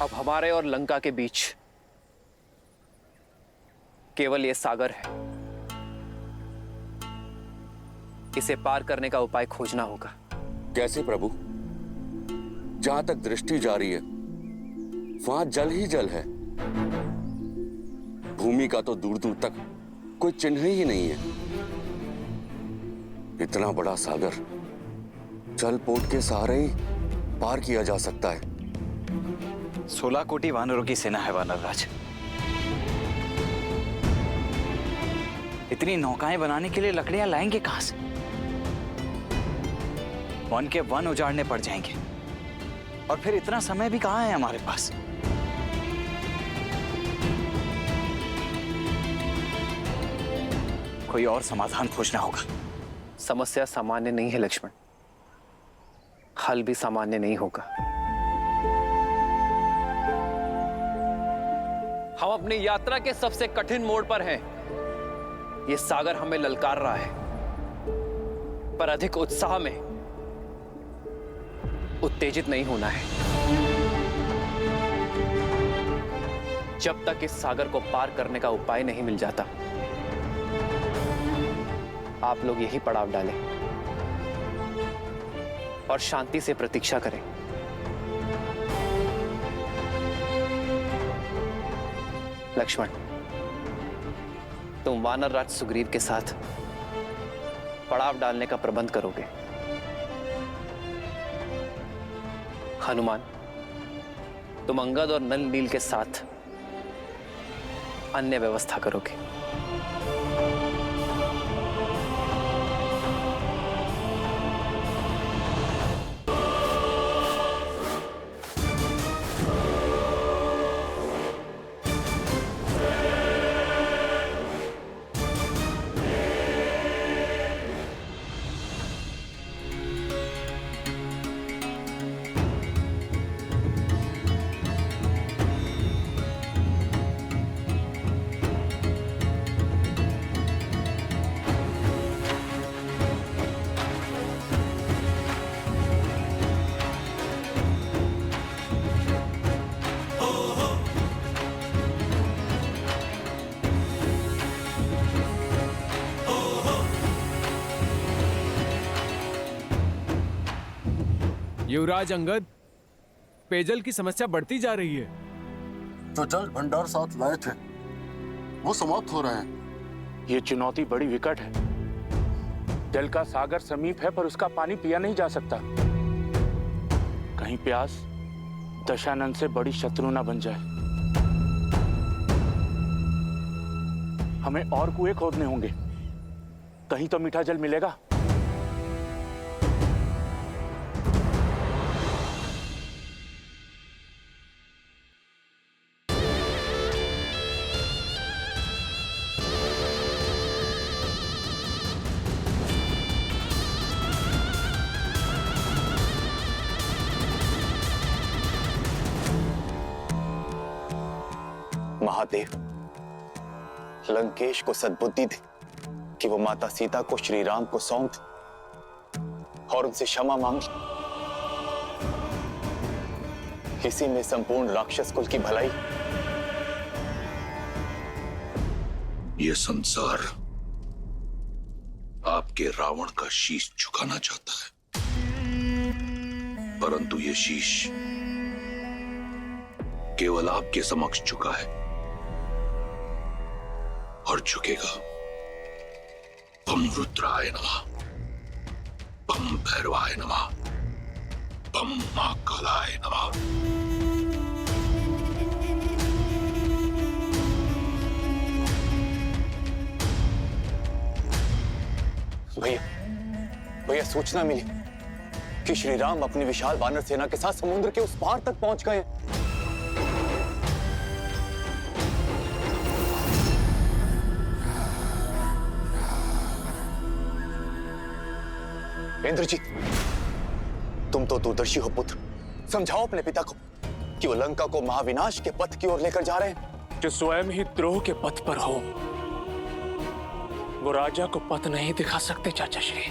अब हमारे और लंका के बीच केवल यह सागर है। इसे पार करने का उपाय खोजना होगा। कैसे प्रभु? जहां तक दृष्टि जा रही है वहां जल ही जल है। भूमि का तो दूर दूर तक कोई चिन्ह ही नहीं है। इतना बड़ा सागर जल पोत के सहारे ही पार किया जा सकता है। 16 कोटि वानरों की सेना है वानर राज। इतनी नौकाएं बनाने के लिए लकड़ियां लाएंगे कहां से? वन के वन उजाड़ने पड़ जाएंगे, और फिर इतना समय भी कहां है हमारे पास। कोई और समाधान खोजना होगा। समस्या सामान्य नहीं है लक्ष्मण, हल भी सामान्य नहीं होगा। हम अपनी यात्रा के सबसे कठिन मोड़ पर हैं। यह सागर हमें ललकार रहा है, पर अधिक उत्साह में उत्तेजित नहीं होना है। जब तक इस सागर को पार करने का उपाय नहीं मिल जाता, आप लोग यही पड़ाव डालें और शांति से प्रतीक्षा करें। लक्ष्मण, तुम वानरराज सुग्रीव के साथ पड़ाव डालने का प्रबंध करोगे। हनुमान, तुम अंगद और नल नील के साथ अन्य व्यवस्था करोगे। युवराज अंगद, पेयजल की समस्या बढ़ती जा रही है। जो जल भंडार साथ लाए थे वो समाप्त हो रहे हैं। ये चुनौती बड़ी विकट है। जल का सागर समीप है, पर उसका पानी पिया नहीं जा सकता। कहीं प्यास दशानन से बड़ी शत्रु ना बन जाए। हमें और कुएं खोदने होंगे, कहीं तो मीठा जल मिलेगा। महादेव, लंकेश को सद्बुद्धि दे कि वो माता सीता को श्री राम को सौंप और उनसे क्षमा मांग। इसी में संपूर्ण राक्षस कुल की भलाई। ये संसार आपके रावण का शीश झुकाना चाहता है, परंतु ये शीश केवल आपके समक्ष झुका है और झुकेगा। बम रुद्राय नमः, बम भैरवाय नमः, बम महाकालाय नमः। भैया सूचना मिली कि श्री राम अपनी विशाल वानर सेना के साथ समुद्र के उस पार तक पहुंच गए। इंद्रजीत, तुम तो दूरदर्शी हो पुत्र, समझाओ अपने पिता को कि वो लंका को महाविनाश के पथ की ओर लेकर जा रहे हैं। जो स्वयं ही द्रोह के पथ पर हो, वो राजा को पथ नहीं दिखा सकते चाचा श्री।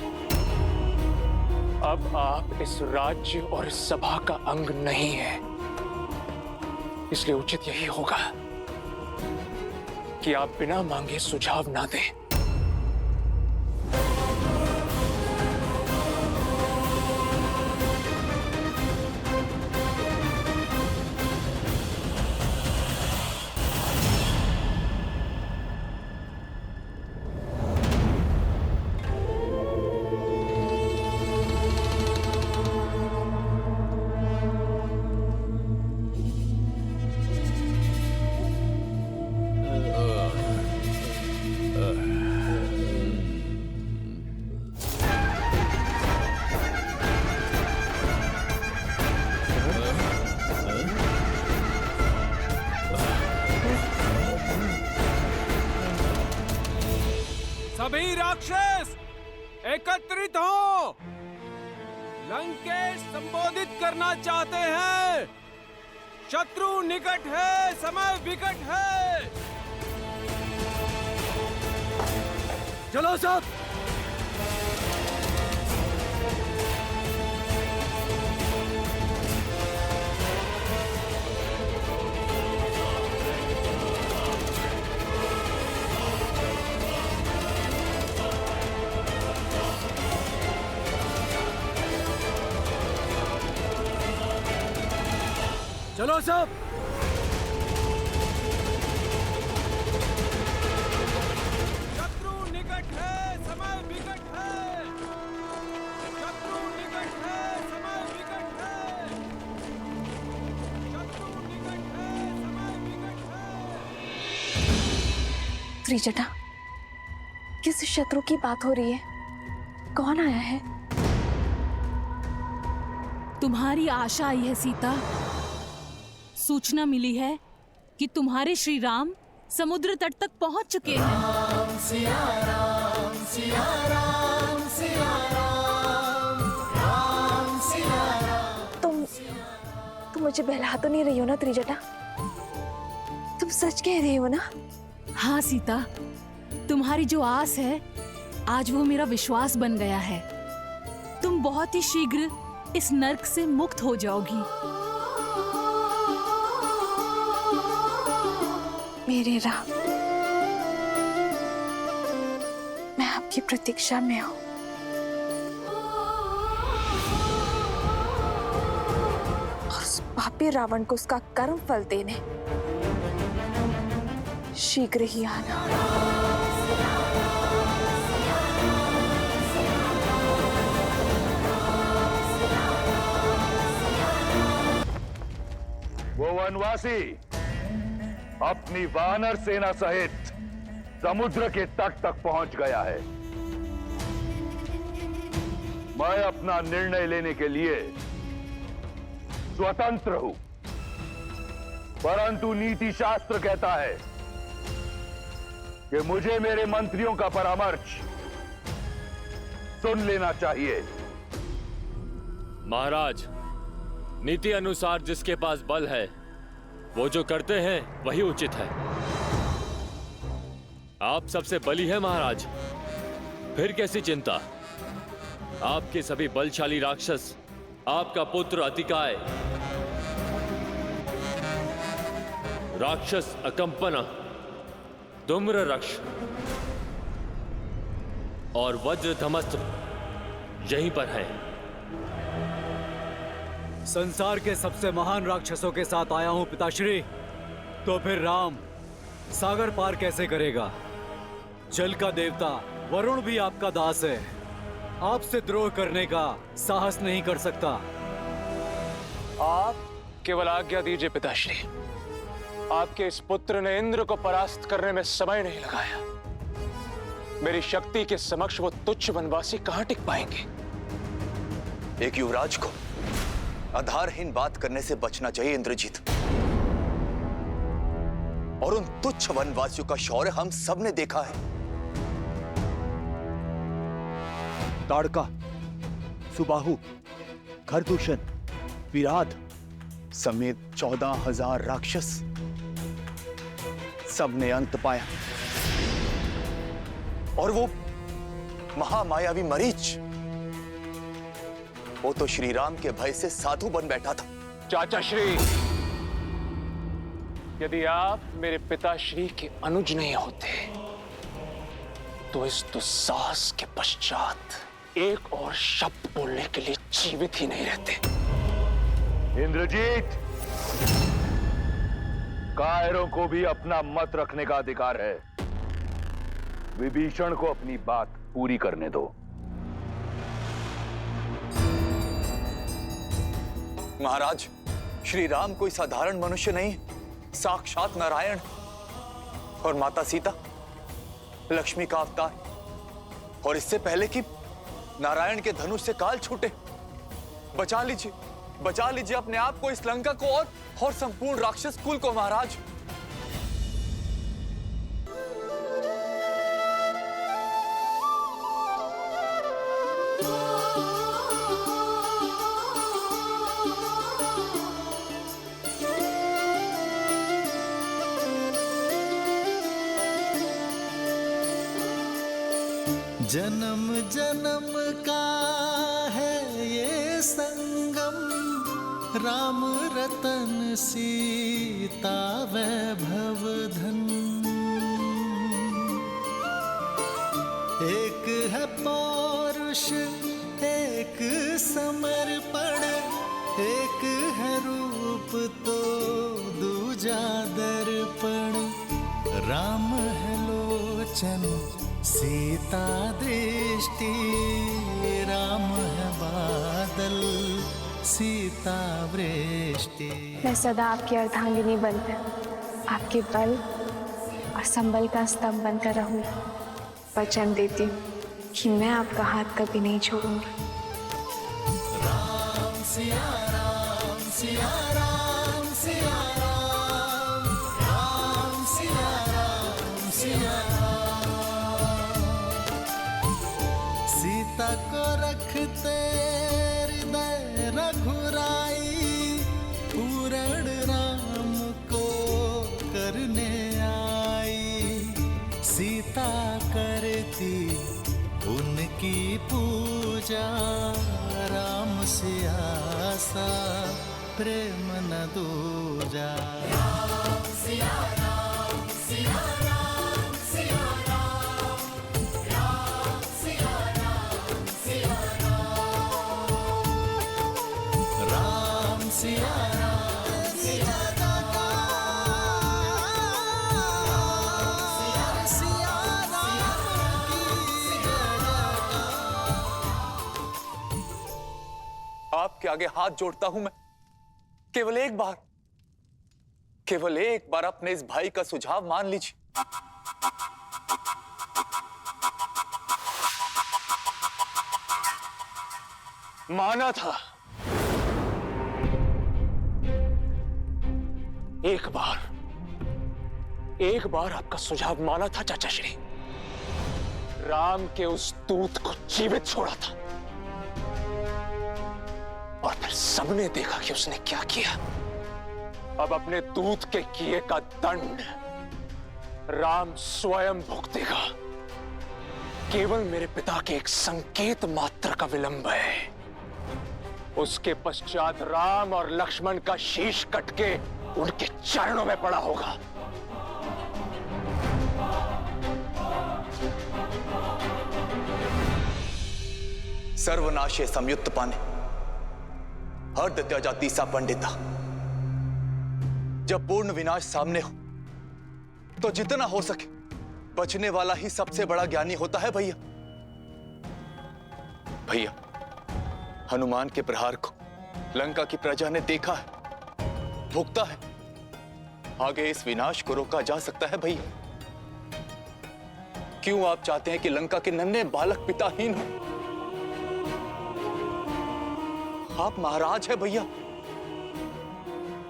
अब आप इस राज्य और इस सभा का अंग नहीं है। इसलिए उचित यही होगा कि आप बिना मांगे सुझाव ना दें। सभी राक्षस एकत्रित हो। लंकेश संबोधित करना चाहते हैं। शत्रु निकट है, समय विकट है। चलो सब। चलो सब। शत्रु निकट है, समय विकट है। शत्रु निकट है, समय विकट है। शत्रु निकट है, समय विकट है। त्रिजटा, किस शत्रु की बात हो रही है? कौन आया है? तुम्हारी आशा आई है सीता। सूचना मिली है कि तुम्हारे श्री राम समुद्र तट तक पहुंच चुके हैं। तुम मुझे बहला तो नहीं रही हो ना त्रिजटा? तुम सच कह रही हो ना? हाँ सीता, तुम्हारी जो आस है आज वो मेरा विश्वास बन गया है। तुम बहुत ही शीघ्र इस नर्क से मुक्त हो जाओगी। मेरे राम, मैं आपकी प्रतीक्षा में हूं। और उस पापी रावण को उसका कर्म फल देने शीघ्र ही आना। वो वनवासी अपनी वानर सेना सहित समुद्र के तट तक पहुंच गया है। मैं अपना निर्णय लेने के लिए स्वतंत्र हूं, परंतु नीति शास्त्र कहता है कि मुझे मेरे मंत्रियों का परामर्श सुन लेना चाहिए। महाराज, नीति अनुसार जिसके पास बल है वो जो करते हैं वही उचित है। आप सबसे बली है महाराज, फिर कैसी चिंता। आपके सभी बलशाली राक्षस, आपका पुत्र अतिकाय, राक्षस अकंपना, धूम्र रक्ष और वज्र धमस्त्र यहीं पर है। संसार के सबसे महान राक्षसों के साथ आया हूं पिताश्री। तो फिर राम सागर पार कैसे करेगा? जल का देवता वरुण भी आपका दास है। आपसे द्रोह करने का साहस नहीं कर सकता। आप केवल आज्ञा दीजिए पिताश्री। आपके इस पुत्र ने इंद्र को परास्त करने में समय नहीं लगाया। मेरी शक्ति के समक्ष वो तुच्छ वनवासी कहां टिक पाएंगे? एक युवराज को आधारहीन बात करने से बचना चाहिए इंद्रजीत। और उन तुच्छ वनवासियों का शौर्य हम सब ने देखा है। ताड़का, सुबाहु, खरदूषण, विराट समेत 14,000 राक्षस, सबने अंत पाया। और वो महामायावी मरीच, वो तो श्री राम के भय से साधु बन बैठा था। चाचा श्री, यदि आप मेरे पिताश्री के अनुज नहीं होते तो इस दुस्साहस के पश्चात एक और शब्द बोलने के लिए जीवित ही नहीं रहते। इंद्रजीत, कायरों को भी अपना मत रखने का अधिकार है। विभीषण को अपनी बात पूरी करने दो। महाराज, श्री राम कोई साधारण मनुष्य नहीं, साक्षात नारायण और माता सीता लक्ष्मी का अवतार। और इससे पहले कि नारायण के धनुष से काल छूटे, बचा लीजिए अपने आप को, इस लंका को और संपूर्ण राक्षस कुल को महाराज। जन्म जन्म का है ये संगम, राम रतन सीता वैभव धन। एक है पौरुष एक समर्पण, एक है रूप तो दूजा दर्पण। राम है लोचन सीता दृष्टि, राम है बादल सीता वृष्टि। मैं सदा आपकी अर्धांगिनी बनकर, आपके बल और संबल का स्तंभ बनकर रहूंगी। वचन देती हूँ कि मैं आपका हाथ कभी नहीं छोड़ूंगी। राम सिया राम सिया राम सिया राम, राम सिया राम सिया राम। सीता को रखते हृदय रघुराई, पूर्ण राम को करने आई। सीता करती उनकी पूजा, राम सिया सा प्रेम न दूजा। राम सिया राम सिया राम सिया राम, राम सिया राम सिया राम, राम सिया राम सिया आपके आगे हाथ जोड़ता हूं मैं। केवल एक बार अपने इस भाई का सुझाव मान लीजिए। माना था, एक बार आपका सुझाव माना था चाचा श्री। राम के उस दूत को जीवित छोड़ा था और फिर सबने देखा कि उसने क्या किया। अब अपने दूत के किए का दंड राम स्वयं भुगतेगा। केवल मेरे पिता के एक संकेत मात्र का विलंब है। उसके पश्चात राम और लक्ष्मण का शीश कट के उनके चरणों में पड़ा होगा। सर्वनाशे संयुक्त पाने, अर्ध त्यजा तीसा पंडिता। जब पूर्ण विनाश सामने हो तो जितना हो सके बचने वाला ही सबसे बड़ा ज्ञानी होता है भैया। हनुमान के प्रहार को लंका की प्रजा ने देखा है, भुगता है। आगे इस विनाश को रोका जा सकता है भैया। क्यों आप चाहते हैं कि लंका के नन्हे बालक पिताहीन हो? आप महाराज हैं भैया।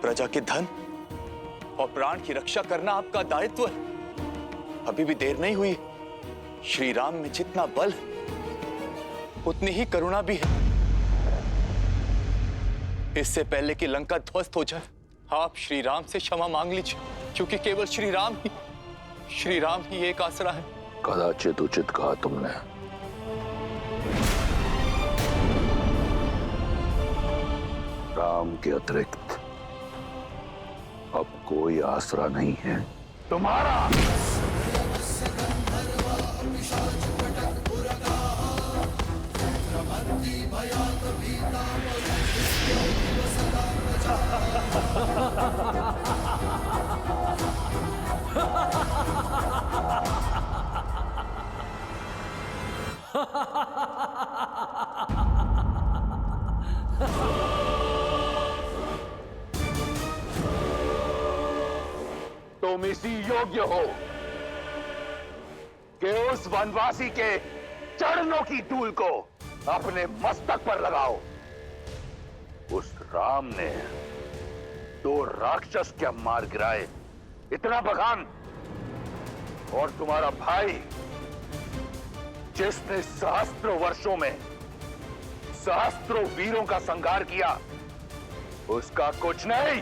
प्रजा के धन और प्राण की रक्षा करना आपका दायित्व है। अभी भी देर नहीं हुई। श्री राम में जितना बल है उतनी ही करुणा भी है। इससे पहले कि लंका ध्वस्त हो जाए, आप श्री राम से क्षमा मांग लीजिए, क्योंकि केवल श्री राम ही एक आसरा है। कदाचित उचित कहा तुमने। राम के अतिरिक्त अब कोई आसरा नहीं है तुम्हारा। तुम इसी योग्य हो कि उस वनवासी के चरणों की धूल को अपने मस्तक पर लगाओ। उस राम ने 2 राक्षस क्या मार गिराए, इतना बखान। और तुम्हारा भाई जिसने सहस्त्रों वर्षों में सहस्त्रों वीरों का संहार किया, उसका कुछ नहीं।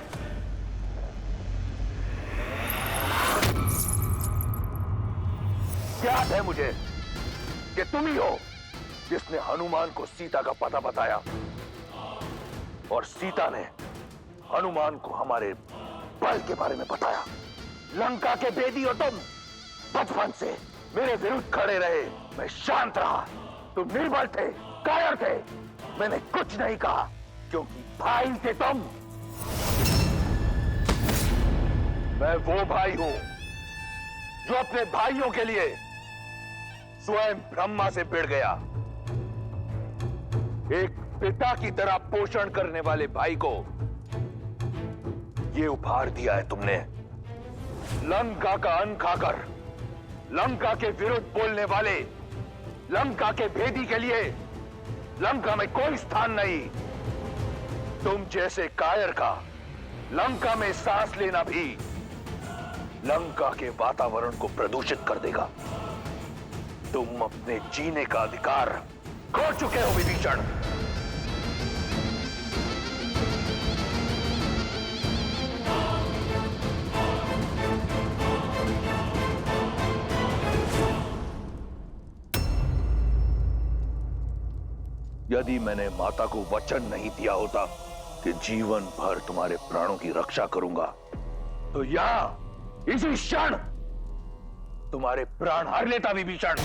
याद है मुझे कि तुम ही हो जिसने हनुमान को सीता का पता बताया, और सीता ने हनुमान को हमारे बल के बारे में बताया। लंका के भेदी हो तुम। बचपन से मेरे विरुद्ध खड़े रहे, मैं शांत रहा। तुम निर्बल थे, कायर थे, मैंने कुछ नहीं कहा क्योंकि भाई थे तुम। मैं वो भाई हूं जो अपने भाइयों के लिए स्वयं ब्रह्मा से भिड़ गया। एक पिता की तरह पोषण करने वाले भाई को ये उपहार दिया है तुमने। लंका का अन्न खाकर लंका के विरुद्ध बोलने वाले लंका के भेदी के लिए लंका में कोई स्थान नहीं। तुम जैसे कायर का लंका में सांस लेना भी लंका के वातावरण को प्रदूषित कर देगा। तुम अपने जीने का अधिकार खो चुके हो विभीषण। यदि मैंने माता को वचन नहीं दिया होता कि जीवन भर तुम्हारे प्राणों की रक्षा करूंगा, तो यहां इसी क्षण तुम्हारे प्राण हर लेता विभीषण।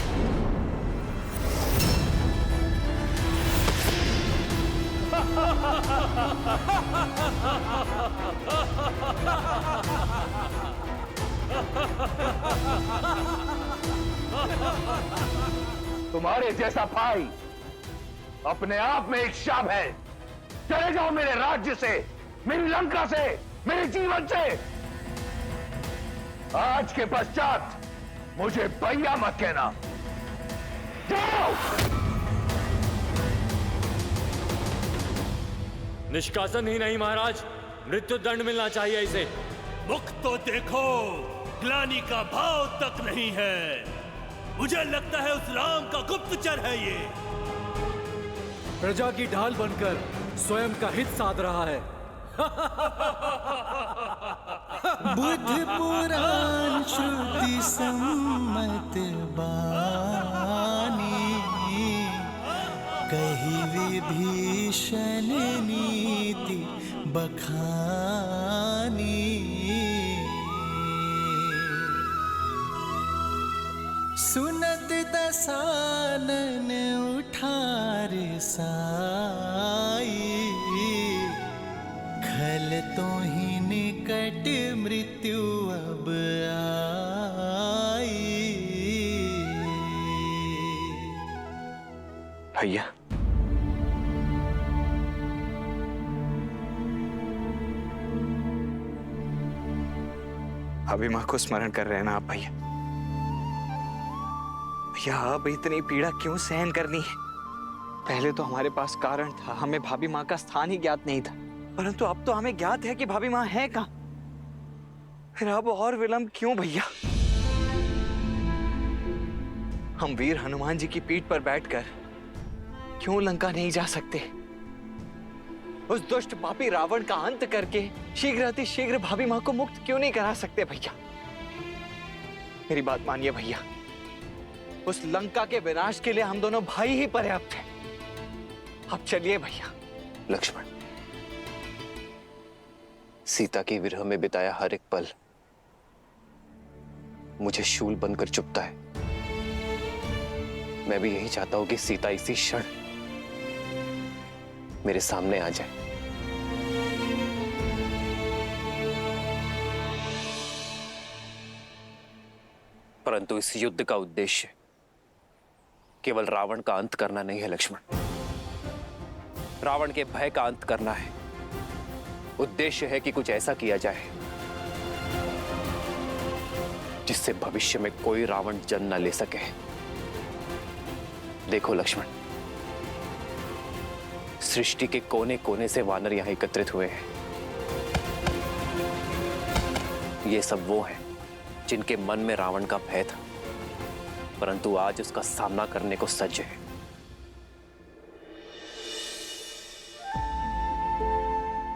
तुम्हारे जैसा भाई अपने आप में एक शाप है। चले जाओ मेरे राज्य से, मेरी लंका से, मेरे जीवन से। आज के पश्चात मुझे भैया मत कहना। जाओ। निष्कासन ही नहीं महाराज, मृत्यु दंड मिलना चाहिए इसे। मुख तो देखो, ग्लानि का भाव तक नहीं है। मुझे लगता है उस राम का गुप्तचर है ये। प्रजा की ढाल बनकर स्वयं का हित साध रहा है। बुद्धि पुराण श्रुति सम्मत बानी, कही विभीषण नीति बखानी। सुनत दसानन उठार साई, खल तो ही निकट मृत्यु अब आई। भैया, अभी मां को स्मरण कर रहे हैं ना आप भैया? भैया अब इतनी पीड़ा क्यों सहन करनी है? पहले तो हमारे पास कारण था, हमें भाभी माँ का स्थान ही ज्ञात नहीं था, परंतु अब तो हमें ज्ञात है कि भाभी माँ है कहाँ। फिर अब और विलंब क्यों भैया? हम वीर हनुमान जी की पीठ पर बैठकर क्यों लंका नहीं जा सकते? उस दुष्ट पापी रावण का अंत करके शीघ्र अति शीघ्र भाभी माँ को मुक्त क्यों नहीं करा सकते भैया? मेरी बात मानिए भैया, उस लंका के विनाश के लिए हम दोनों भाई ही पर्याप्त हैं। अब चलिए भैया। लक्ष्मण, सीता के विरह में बिताया हर एक पल मुझे शूल बनकर चुभता है। मैं भी यही चाहता हूं कि सीता इसी क्षण मेरे सामने आ जाए। परंतु इस युद्ध का उद्देश्य केवल रावण का अंत करना नहीं है लक्ष्मण। रावण के भय का अंत करना है। उद्देश्य है कि कुछ ऐसा किया जाए जिससे भविष्य में कोई रावण जन्म न ले सके। देखो लक्ष्मण, सृष्टि के कोने कोने से वानर यहां एकत्रित हुए हैं। ये सब वो हैं जिनके मन में रावण का भय था, परंतु आज उसका सामना करने को सज्ज है।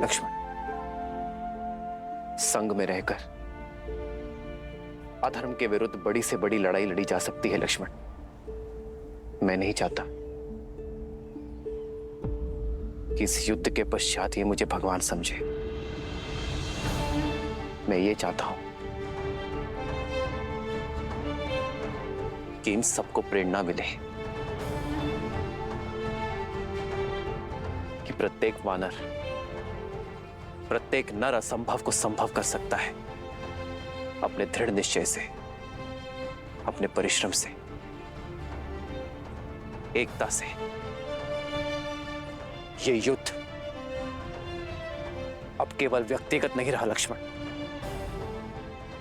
लक्ष्मण, संग में रहकर अधर्म के विरुद्ध बड़ी से बड़ी लड़ाई लड़ी जा सकती है लक्ष्मण। मैं नहीं चाहता कि इस युद्ध के पश्चात ये मुझे भगवान समझे। मैं ये चाहता हूं कि इन सबको प्रेरणा मिले कि प्रत्येक वानर, प्रत्येक नर असंभव को संभव कर सकता है अपने दृढ़ निश्चय से, अपने परिश्रम से, एकता से। ये युद्ध अब केवल व्यक्तिगत नहीं रहा लक्ष्मण।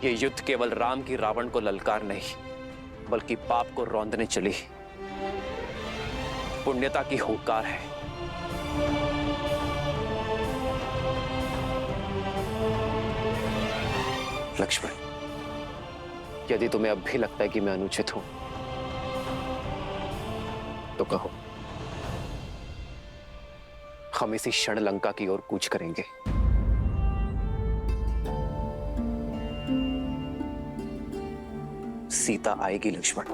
ये युद्ध केवल राम की रावण को ललकार नहीं, बल्कि पाप को रौंदने चली पुण्यता की हुंकार है। लक्ष्मण, यदि तुम्हें अब भी लगता है कि मैं अनुचित हूं तो कहो। हम इसी क्षण लंका की ओर कूच करेंगे। सीता आएगी लक्ष्मण,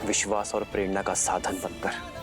विश्वास और प्रेरणा का साधन बनकर।